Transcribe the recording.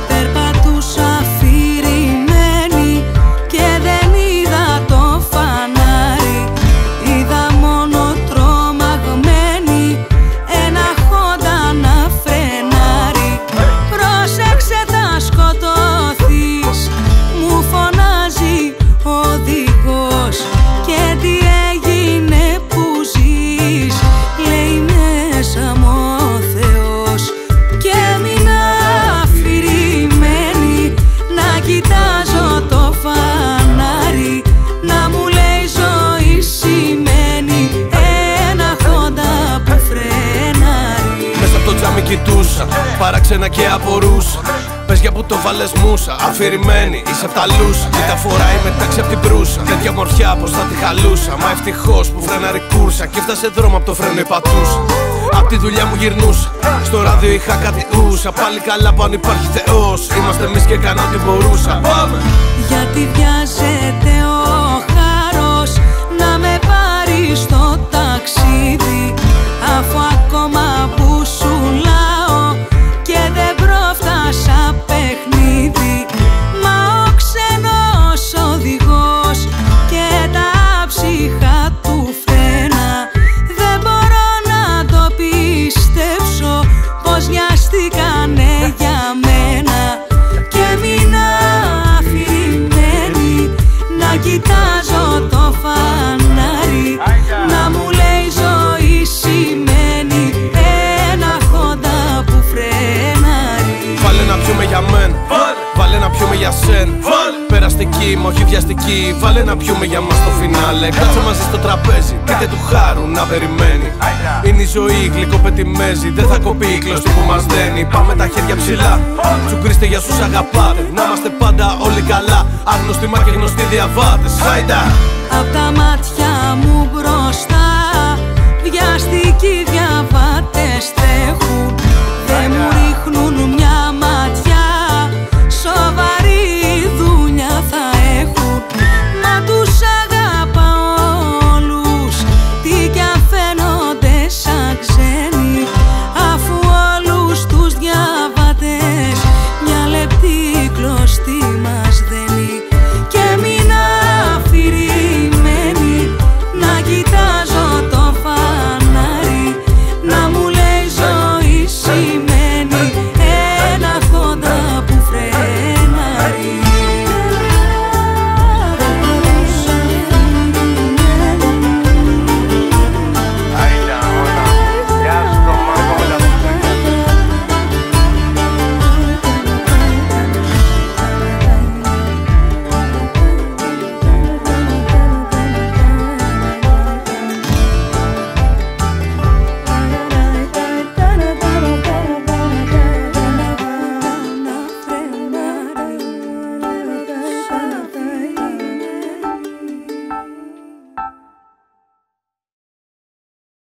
Περπατούσα αφηρημένη και δεν είδα το φανάρι. Είδα μόνο τρομαγμένη ένα Honda να φρενάρει. Πρόσεξε, θα σκοτωθείς, μου φωνάζει ο οδηγός. Και τι έγινε που ζεις, λέει μέσα μου ο Θεός. Και έμεινα αφηρημένη να κοιτάζω το φανάρι, να μου λέει ζωή σημαίνει ένα Honda που φρενάρει. Μέσα από το τζάμι κοιτούσα, παράξενα και απορούσα. Πες για που το βάλες μουσα, αφηρημένη είσαι απ' τα λούσα. Και τα φοράει μετάξι απ' την προύσα. Τέτοια μορφιά πως θα τη χαλούσα. Μα ευτυχώς που φρέναρη κούρσα και έφτασε δρόμο απ' το φρένο η πατούσα. Απ' τη δουλειά μου γυρνούσα, στο ράδιο είχα κάτι ούσα. Πάλι καλά που αν υπάρχει Θεός, είμαστε εμείς και έκανα ό,τι μπορούσα. Πάμε! Γιατί βιάζεται ο χάρος να με πάρει στο ταξίδι, αφού ακόμα που σου λάω και δεν πρόφτασα παιχνίδι. Μα ο ξένος οδηγός και τα ψυχα του φρένα, δεν μπορώ να το πιστέψω πως νοιάστηκανε για μένα. Και έμεινα αφηρημένη να κοιτάζω το φανάρι, να μου λέει ζωή σημαίνει ένα Honda που φρενάρει. Βάλε να πιούμε για μένα, βάλε να πιούμε για σένα. Περαστική, μα όχι βιαστική, βάλε να πιούμε για μας το φινάλε. Κάτσε μαζί στο τραπέζι, πείτε του χάρου να περιμένει. Είναι η ζωή γλυκοπετημέζη, δεν θα κοπεί η κλωστή που μας δένει. Πάμε τα χέρια ψηλά, τσουκρίστε για όσους αγαπάτε. Να είμαστε πάντα όλοι καλά, άγνωστοι μα και γνωστοί διαβάτες. Απ' τα μάτια μου μπροστά βιαστικοί διαβάτες τρέχουν, δεν μου ρίχνουν μια